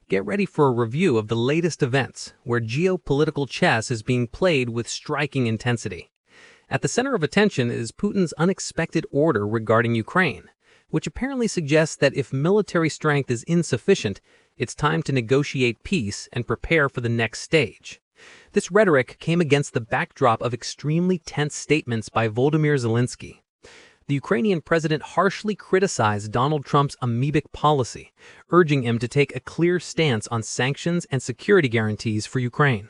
Get ready for a review of the latest events, where geopolitical chess is being played with striking intensity. At the center of attention is Putin's unexpected order regarding Ukraine, which apparently suggests that if military strength is insufficient, it's time to negotiate peace and prepare for the next stage. This rhetoric came against the backdrop of extremely tense statements by Volodymyr Zelensky. The Ukrainian president harshly criticized Donald Trump's amoebic policy, urging him to take a clear stance on sanctions and security guarantees for Ukraine.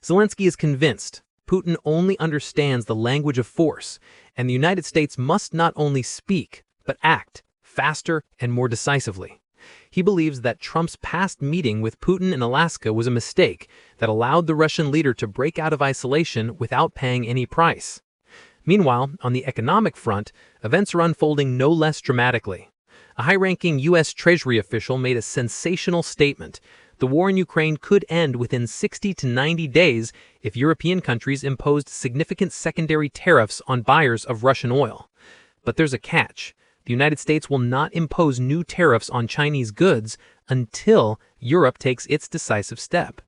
Zelensky is convinced Putin only understands the language of force, and the United States must not only speak, but act faster and more decisively. He believes that Trump's past meeting with Putin in Alaska was a mistake that allowed the Russian leader to break out of isolation without paying any price. Meanwhile, on the economic front, events are unfolding no less dramatically. A high-ranking U.S. Treasury official made a sensational statement. The war in Ukraine could end within 60 to 90 days if European countries imposed significant secondary tariffs on buyers of Russian oil. But there's a catch. The United States will not impose new tariffs on Chinese goods until Europe takes its decisive step.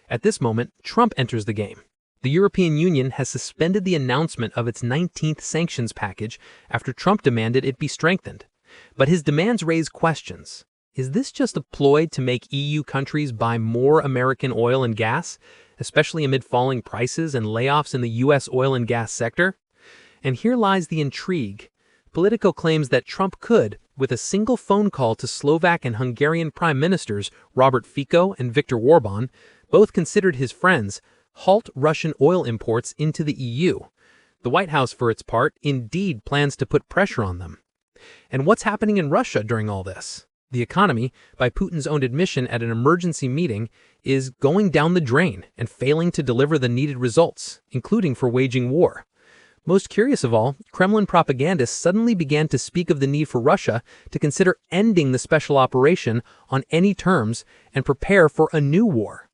At this moment, Trump enters the game. The European Union has suspended the announcement of its 19th sanctions package after Trump demanded it be strengthened. But his demands raise questions. Is this just a ploy to make EU countries buy more American oil and gas, especially amid falling prices and layoffs in the U.S. oil and gas sector? And here lies the intrigue. Politico claims that Trump could, with a single phone call to Slovak and Hungarian prime ministers Robert Fico and Viktor Orbán, both considered his friends, halt Russian oil imports into the EU. The White House, for its part, indeed plans to put pressure on them. And what's happening in Russia during all this? The economy, by Putin's own admission at an emergency meeting, is going down the drain and failing to deliver the needed results, including for waging war. Most curious of all, Kremlin propagandists suddenly began to speak of the need for Russia to consider ending the special operation on any terms and prepare for a new war.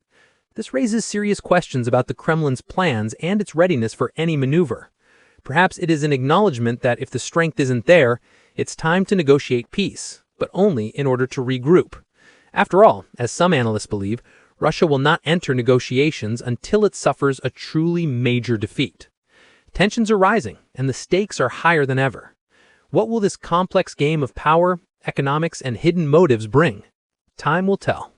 This raises serious questions about the Kremlin's plans and its readiness for any maneuver. Perhaps it is an acknowledgement that if the strength isn't there, it's time to negotiate peace, but only in order to regroup. After all, as some analysts believe, Russia will not enter negotiations until it suffers a truly major defeat. Tensions are rising, and the stakes are higher than ever. What will this complex game of power, economics, and hidden motives bring? Time will tell.